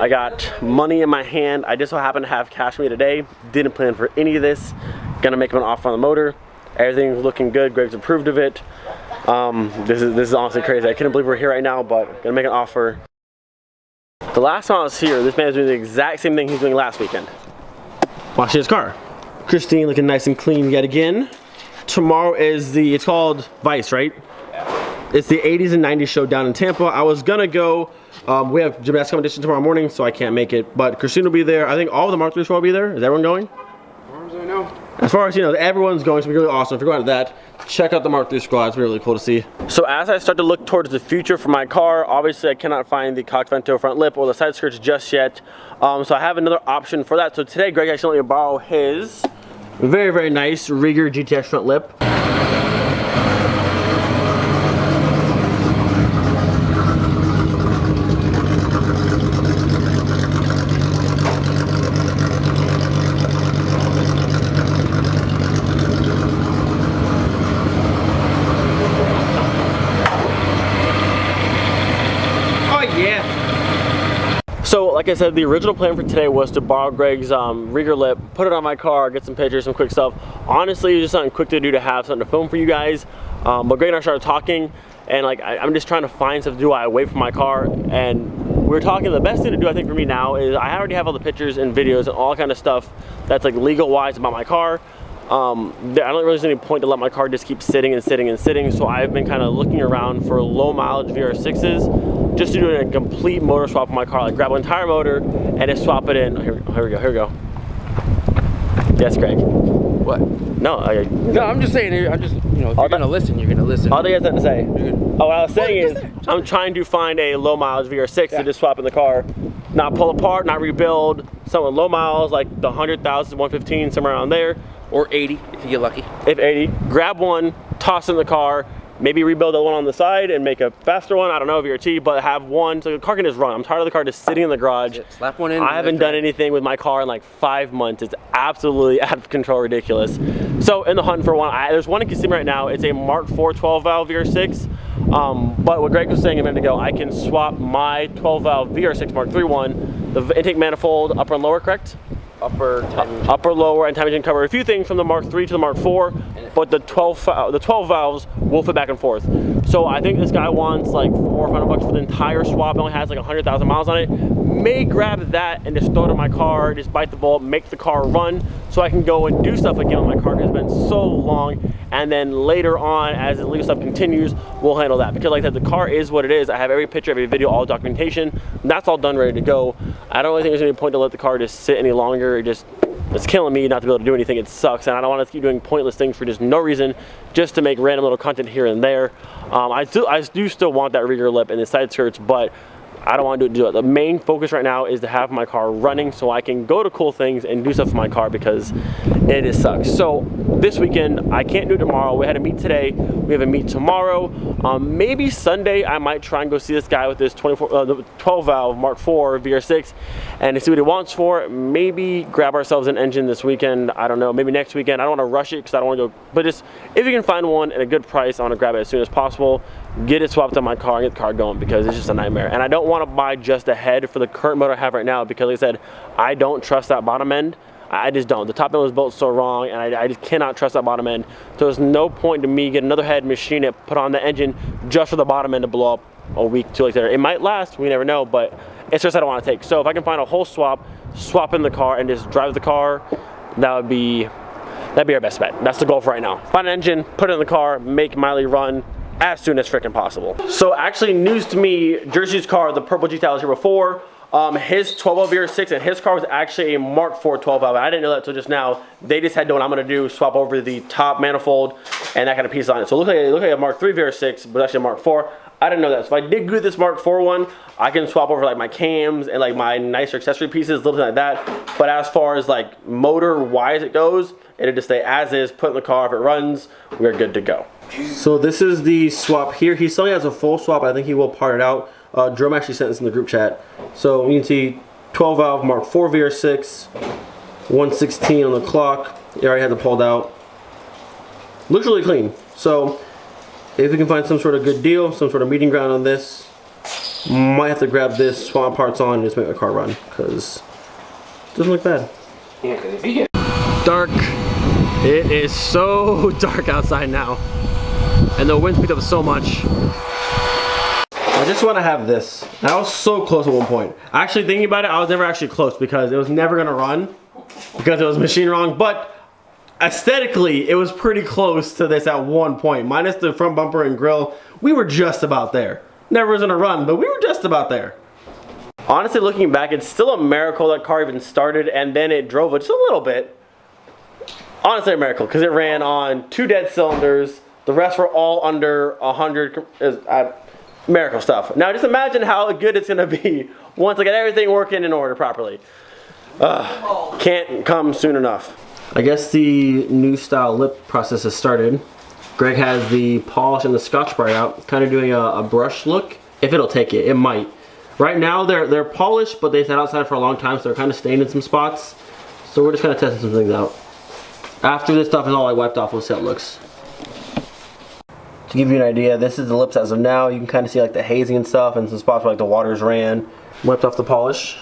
I got money in my hand. I just so happen to have cash with me today. Didn't plan for any of this. Gonna make him an offer on the motor. Everything's looking good. Greg's approved of it. This is honestly crazy. I couldn't believe we're here right now, but gonna make an offer. The last time I was here, this man was doing the exact same thing he was doing last weekend. Washing his car. Christine looking nice and clean yet again. Tomorrow is it's called Vice, right? It's the 80s and 90s show down in Tampa. I was gonna go. We have gymnastics competition tomorrow morning, so I can't make it. But Christine will be there. I think all of the Mark III squad will be there. Is everyone going? As far as I know. As far as you know, everyone's going, so it'll be really awesome. If you're going to that, check out the Mark III squad. It's really cool to see. So as I start to look towards the future for my car, obviously I cannot find the Cox Vento front lip or the side skirts just yet. So I have another option for that. So today, Greg actually let me borrow his very, very nice Rieger GTX front lip. So like I said, the original plan for today was to borrow Greg's Rieger lip, put it on my car, get some pictures, some quick stuff. Honestly, it's just something quick to do, to have something to film for you guys. But Greg and I started talking, and like I'm just trying to find stuff to do while I wait for my car. And we were talking, the best thing to do I think for me now is I already have all the pictures and videos and all kind of stuff that's like legal wise about my car. I don't really see any point to let my car just keep sitting and sitting and sitting. So I've been kind of looking around for low mileage VR6s, just to do a complete motor swap on my car, like grab an entire motor and just swap it in. Here we go. Yes, Greg. What? No, I'm just saying. I'm just, you know, if you're gonna listen, you're gonna listen. All they have to say. Oh, what I was saying is, I'm trying to find a low mileage VR6 to just swap in the car, not pull apart, not rebuild. Something low miles, like the 100,000, 115, somewhere around there. Or 80, if you get lucky. If 80, grab one, toss in the car, maybe rebuild the one on the side and make a faster one. I don't know, VRT, but have one so the car can just run. I'm tired of the car just sitting in the garage. Slap one in. I haven't done anything with my car in like 5 months. It's absolutely out of control, ridiculous. So in the hunt for one, there's one in Kissimmee right now. It's a Mark IV 12 valve VR6. But what Greg was saying a minute ago, I can swap my 12 valve VR6 Mark III one, the intake manifold, upper and lower, correct? Upper, lower, and time engine cover a few things from the Mark III to the Mark IV, but the 12 valves will fit back and forth. So I think this guy wants like $400 or $500 for the entire swap. It only has like 100,000 miles on it. May grab that and just throw it in my car, just bite the bullet, make the car run, so I can go and do stuff again with my car, because it's been so long. And then later on, as the legal stuff continues, we'll handle that. Because like I said, the car is what it is. I have every picture, every video, all documentation. That's all done, ready to go. I don't really think there's any point to let the car just sit any longer. It's killing me not to be able to do anything. It sucks, and I don't want to keep doing pointless things for just no reason, just to make random little content here and there. I do still want that Rieger lip and the side skirts, but I don't want to do it. The main focus right now is to have my car running so I can go to cool things and do stuff for my car, because it sucks. So this weekend, I can't do it tomorrow. We had a meet today. We have a meet tomorrow. Maybe Sunday, I might try and go see this guy with this 12 valve Mark IV VR6 and see what he wants for it. Maybe grab ourselves an engine this weekend. I don't know. Maybe next weekend. I don't want to rush it because I don't want to go. But just if you can find one at a good price, I want to grab it as soon as possible. Get it swapped on my car and get the car going, because it's just a nightmare. And I don't want to buy just a head for the current motor I have right now, because like I said, I don't trust that bottom end. I just don't. The top end was built so wrong, and I just cannot trust that bottom end. So there's no point to me get another head, machine it, put on the engine just for the bottom end to blow up a week, 2 weeks later. It might last, we never know, but it's just I don't want to take. So if I can find a whole swap in the car and just drive the car, that'd be our best bet. That's the goal for right now. Find an engine, put it in the car, make Miley run as soon as freaking possible. So actually, news to me, Jersey's car, the purple GTI was here before. His 12 valve VR6 and his car was actually a Mark IV 12 valve. I didn't know that until just now. They just had to know what I'm gonna do, swap over the top manifold and that kind of piece on it. So it looked like a Mark III VR6, but actually a Mark IV. I didn't know that. So if I did good this Mark IV one, I can swap over like my cams and like my nicer accessory pieces, little thing like that. But as far as like motor wise it goes, it'll just stay as is, put in the car. If it runs, we're good to go. So this is the swap here. He still has a full swap. I think he will part it out. Jerome actually sent this in the group chat. So you can see 12 valve Mark IV VR6, 116 on the clock. He already had it pulled out. Looks really clean. So if we can find some sort of good deal, some sort of meeting ground on this, Might have to grab this, swap parts on, and just make my car run, because it doesn't look bad. Yeah, because if you get dark, it is so dark outside now. And the wind's picked up so much. I just want to have this. I was so close at one point. Actually, thinking about it, I was never actually close because it was never going to run because it was machine wrong. But aesthetically, it was pretty close to this at one point. Minus the front bumper and grill, we were just about there. Never was going to run, but we were just about there. Honestly, looking back, it's still a miracle that car even started and then it drove it just a little bit. Honestly, a miracle because it ran on 2 dead cylinders. The rest were all under 100. Miracle stuff. Now just imagine how good it's gonna be once I get everything working in order properly. Can't come soon enough. I guess the new style lip process has started. Greg has the polish and the Scotch-Brite out, kind of doing a brush look. If it'll take it, it might. Right now they're polished, but they sat outside for a long time, so they're kind of stained in some spots. So we're just kind of testing some things out. After this stuff is all wiped off, we'll see how it looks. To give you an idea, this is the lips as of now. You can kind of see like the hazing and stuff and some spots where like the waters ran. Wiped off the polish.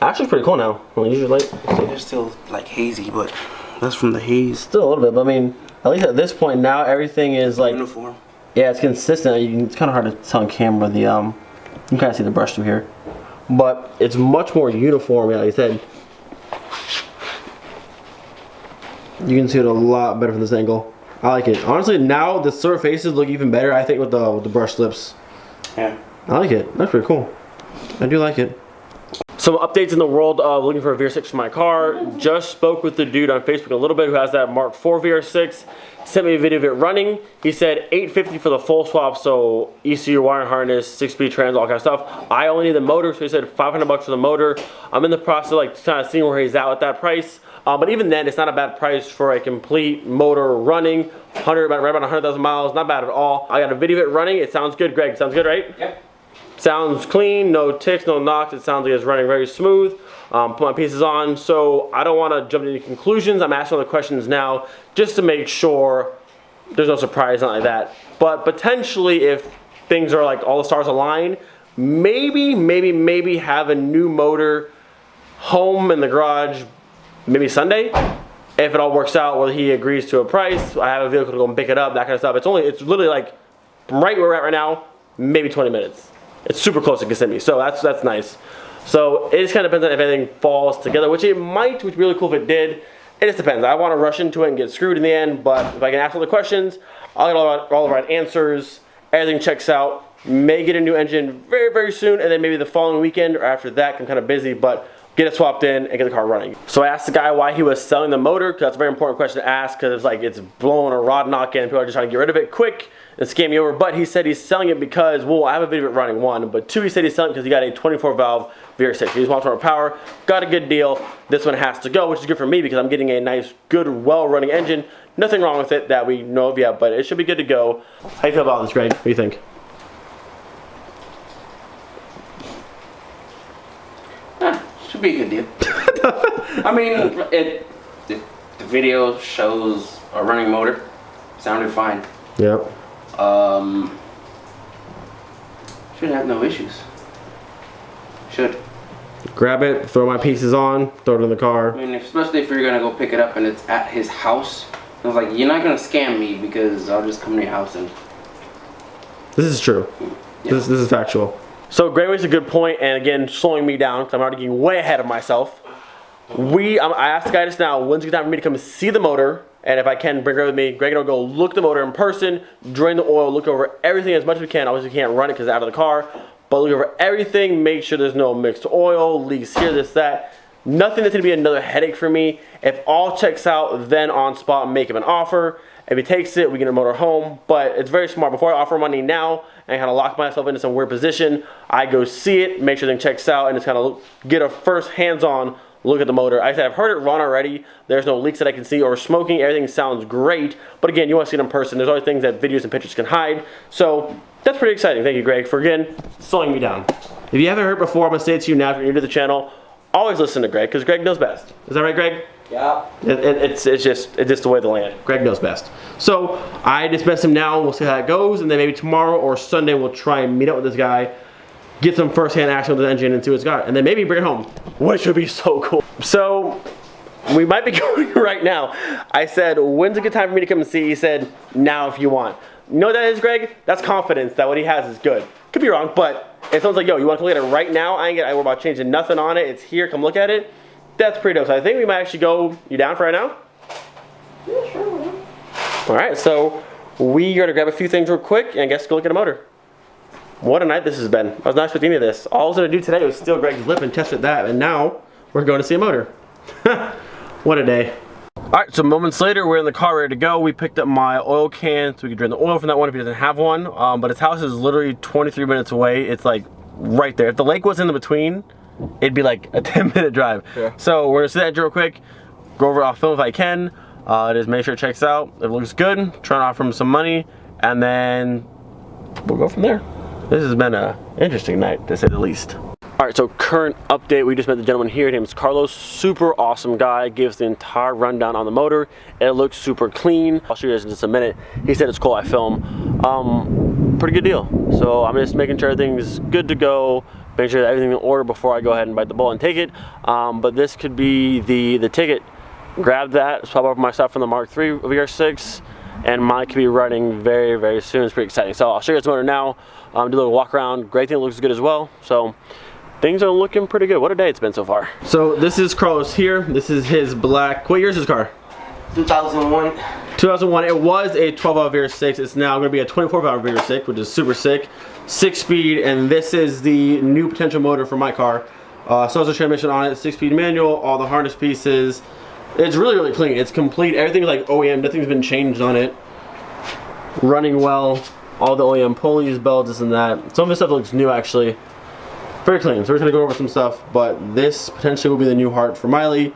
Actually pretty cool now. Well, use your light. they're still like hazy, but that's from the haze. Still a little bit, but I mean, at least at this point now everything is like uniform. Yeah, it's consistent. It's kind of hard to tell on camera. You can kind of see the brush through here, but it's much more uniform. Yeah, like I said, you can see it a lot better from this angle. I like it. Honestly, now the surfaces look even better, I think, with the brushed lips. Yeah. I like it. That's pretty cool. I do like it. Some updates in the world of looking for a VR6 for my car. Just spoke with the dude on Facebook a little bit who has that Mark IV VR6. Sent me a video of it running. He said $850 for the full swap, so ECU, wiring harness, 6-speed trans, all kind of stuff. I only need the motor, so he said $500 for the motor. I'm in the process of like kind of seeing where he's at with that price. But even then, it's not a bad price for a complete motor running. Right about 100,000 miles, not bad at all. I got a video of it running. It sounds good, Greg. Sounds good, right? Yep. Sounds clean, no ticks, no knocks. It sounds like it's running very smooth. Put my pieces on, so I don't want to jump to any conclusions. I'm asking all the questions now just to make sure there's no surprise, not like that. But potentially, if things are like all the stars align, maybe have a new motor home in the garage. Maybe Sunday, if it all works out, whether he agrees to a price, I have a vehicle to go and pick it up, that kind of stuff. It's literally like from right where we're at right now, maybe 20 minutes. It's super close to Kissimmee, so that's nice. So it just kind of depends on if anything falls together, which it might, which would be really cool if it did. It just depends. I want to rush into it and get screwed in the end, but if I can ask all the questions, I'll get all the right answers, everything checks out, may get a new engine very, very soon, and then maybe the following weekend or after that, I'm kind of busy, but get it swapped in and get the car running. So I asked the guy why he was selling the motor, because that's a very important question to ask, because it's blowing a rod knock in, people are just trying to get rid of it quick and scam you over. But he said he's selling it because, well, I have a video of it running, one, but two, he said he's selling it because he got a 24 valve VR6. He just wants more power, got a good deal. This one has to go, which is good for me because I'm getting a nice, good, well-running engine. Nothing wrong with it that we know of yet, but it should be good to go. How do you feel about this, Greg? What do you think? Should be a good deal. I mean, the video shows a running motor. Sounded fine. Yep. Should have no issues. Should. Grab it, throw my pieces on, throw it in the car. I mean, especially if you're gonna go pick it up and it's at his house. I was like, you're not gonna scam me because I'll just come to your house and. This is true. Yeah. This is factual. So Greg makes a good point, and again, slowing me down because I'm already getting way ahead of myself. I asked the guy just now, when's a good time for me to come see the motor, and if I can, bring Greg with me. Greg and I'll go look the motor in person, drain the oil, look over everything as much as we can. Obviously, we can't run it because it's out of the car, but look over everything, make sure there's no mixed oil, leaks here, this, that. Nothing that's going to be another headache for me. If all checks out, then on spot, make him an offer. If he takes it, we get a motor home. But it's very smart. Before I offer money now and kind of lock myself into some weird position, I go see it, make sure everything checks out, and just kind of get a first hands-on look at the motor. Like I said, I've heard it run already. There's no leaks that I can see or smoking. Everything sounds great. But again, you want to see it in person. There's always things that videos and pictures can hide. So that's pretty exciting. Thank you, Greg, for again slowing me down. If you haven't heard before, I'm going to say it to you now if you're new to the channel. Always listen to Greg because Greg knows best. Is that right, Greg? Yeah. It's just the way of the land. Greg knows best. So I dismiss him now. We'll see how it goes, and then maybe tomorrow or Sunday we'll try and meet up with this guy, get some first-hand action with the engine and see what it's got, and then maybe bring it home, which would be so cool. So we might be going right now. I said, when's a good time for me to come and see? He said, now if you want. You know what that is, Greg? That's confidence that what he has is good. Could be wrong, but if someone's like, yo, you want to look at it right now? I worry about changing nothing on it. It's here. Come look at it. That's pretty dope. So I think we might actually go. You down for right now? Yeah, sure. All right. So we are gonna grab a few things real quick and I guess go look at a motor. What a night this has been. I was not expecting any of this. All I was gonna do today was steal Greg's lip and test that, and now we're going to see a motor. What a day. Alright, so moments later, we're in the car ready to go. We picked up my oil can so we could drain the oil from that one if he doesn't have one. But his house is literally 23 minutes away. It's like right there. If the lake was in the between, it'd be like a 10-minute drive. Yeah. So we're gonna see that engine real quick, go over, I'll film if I can, just make sure it checks out. If it looks good, try to offer him some money, and then we'll go from there. This has been an interesting night, to say the least. All right, so current update, we just met the gentleman here. His name is Carlos, super awesome guy. Gave us the entire rundown on the motor. It looks super clean. I'll show you guys in just a minute. He said it's cool, I film. Pretty good deal. So I'm just making sure everything's good to go, making sure that everything's in order before I go ahead and bite the bullet and take it. But this could be the ticket. Grab that, swap over my stuff from the Mark III VR6, and mine could be running very, very soon. It's pretty exciting. So I'll show you guys the motor now, do a little walk around. Great thing, it looks good as well. So things are looking pretty good. What a day it's been so far. So this is Carlos here. This is his black, what year is his car? 2001. 2001. It was a 12-valve VR6. It's now going to be a 24-valve VR6, which is super sick. 6-speed, and this is the new potential motor for my car. So there's a transmission on it, 6-speed manual, all the harness pieces. It's really, really clean. It's complete. Everything's like OEM. Nothing's been changed on it. Running well. All the OEM pulleys, belts, this and that. Some of this stuff looks new, actually. Very clean. So we're going to go over some stuff, but this potentially will be the new heart for Miley.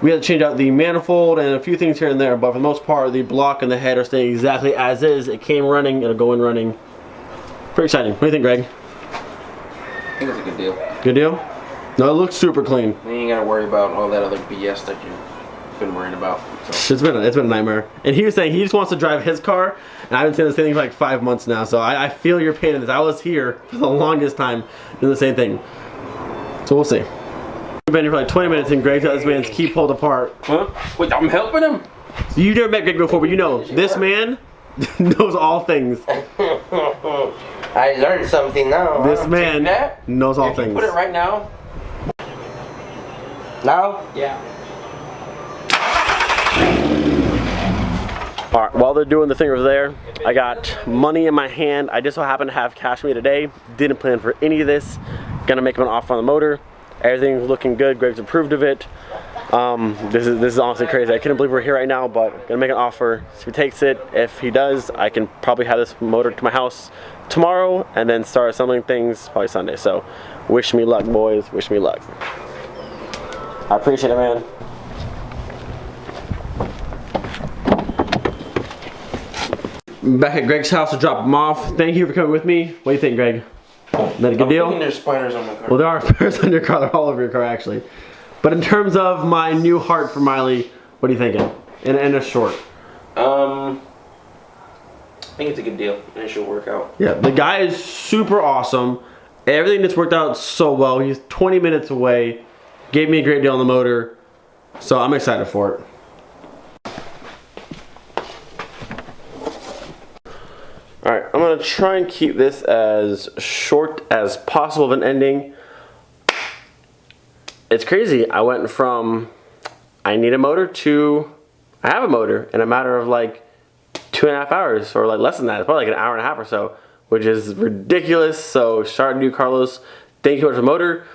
We had to change out the manifold and a few things here and there, but for the most part, the block and the head are staying exactly as is. It came running, it'll go in running. Pretty exciting. What do you think, Greg? I think it's a good deal. Good deal? No, it looks super clean. You ain't got to worry about all that other BS that you've been worrying about. So. It's been a nightmare. And he was saying he just wants to drive his car, and I've been saying the same thing for like 5 months now, so I feel your pain in this. I was here for the longest time doing the same thing. So we'll see. We've been here for like 20 minutes and Greg got this man's key pulled apart. Huh? Wait, I'm helping him? So you've never met Greg before, but you know, this man knows all things. I learned something now. This man knows all things. Put it right now. Now? Yeah. Alright, while they're doing the thing over there, I got money in my hand. I just so happen to have cash with me today. Didn't plan for any of this. Gonna make him an offer on the motor. Everything's looking good. Greg's approved of it. This is honestly crazy. I couldn't believe we're here right now, but gonna make an offer. See if he takes it. If he does, I can probably have this motor to my house tomorrow and then start assembling things probably Sunday. So wish me luck, boys. Wish me luck. I appreciate it, man. Back at Greg's house to drop him off. Thank you for coming with me. What do you think, Greg? Is that a good deal? I think there's spiders on my car. Well, there are spiders on your car. They're all over your car, actually. But in terms of my new heart for Miley, what are you thinking? In a short. I think it's a good deal, and it should work out. Yeah, the guy is super awesome. Everything just worked out so well. He's 20 minutes away. Gave me a great deal on the motor. So I'm excited for it. Alright, I'm going to try and keep this as short as possible of an ending. It's crazy. I went from I need a motor to I have a motor in a matter of like 2.5 hours, or like less than that. It's probably like an hour and a half or so, which is ridiculous. So shout out to you, Carlos. Thank you for the motor.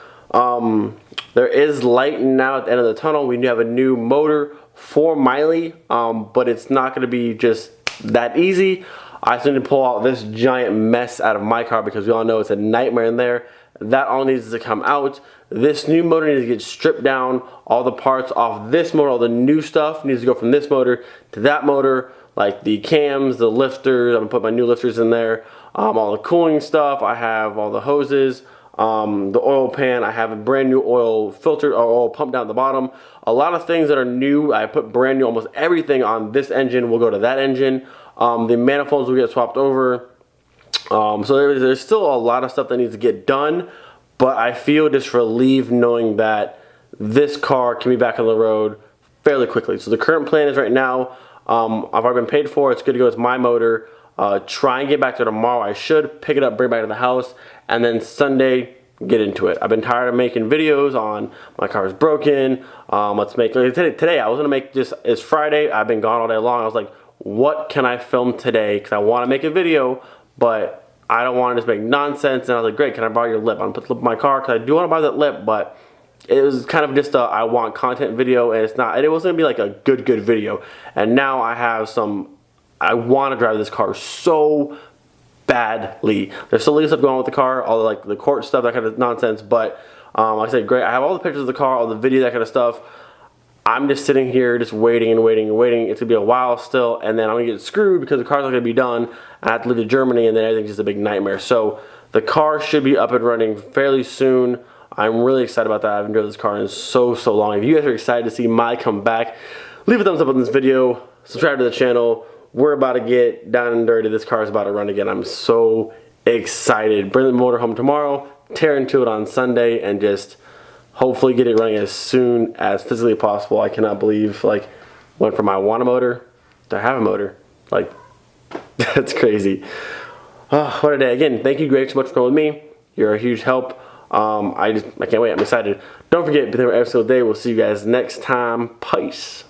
There is light now at the end of the tunnel. We do have a new motor for Miley, but it's not going to be just that easy. I still need to pull out this giant mess out of my car because we all know it's a nightmare in there. That all needs to come out. This new motor needs to get stripped down. All the parts off this motor, all the new stuff needs to go from this motor to that motor, like the cams, the lifters. I'm gonna put my new lifters in there. All the cooling stuff. I have all the hoses, the oil pan. I have a brand new oil filter or oil pump down at the bottom. A lot of things that are new. I put brand new, almost everything on this engine will go to that engine. The manifolds will get swapped over. So there's still a lot of stuff that needs to get done, but I feel just relieved knowing that this car can be back on the road fairly quickly. So the current plan is right now, I've already been paid for. It's good to go with my motor. Try and get back there tomorrow. I should pick it up, bring it back to the house, and then Sunday get into it. I've been tired of making videos on my car is broken. Let's make today. I was gonna make just, it's Friday. I've been gone all day long. I was like, what can I film today? Because I want to make a video, but I don't want to just make nonsense. And I was like, great, can I borrow your lip? I'm gonna put the lip in my car because I do want to buy that lip, but it was kind of just a I want content video, and it's not. And it was gonna be like a good video. And now I have some. I want to drive this car so badly. There's still legal stuff going on with the car, all the, like the court stuff, that kind of nonsense. But like I said, great. I have all the pictures of the car, all the video, that kind of stuff. I'm just sitting here, just waiting and waiting and waiting. It's gonna be a while still, and then I'm gonna get screwed because the car's not gonna be done. I have to leave to Germany, and then everything's just a big nightmare. So the car should be up and running fairly soon. I'm really excited about that. I haven't driven this car in so long. If you guys are excited to see Miley come back, leave a thumbs up on this video. Subscribe to the channel. We're about to get down and dirty. This car is about to run again. I'm so excited. Bring the motor home tomorrow, tear into it on Sunday, and just hopefully get it running as soon as physically possible. I cannot believe, like, went from I want a motor to have a motor. Like, that's crazy. Oh, what a day. Again, thank you, Greg, so much for coming with me. You're a huge help. I can't wait. I'm excited. Don't forget, be there every single day. We'll see you guys next time. Peace.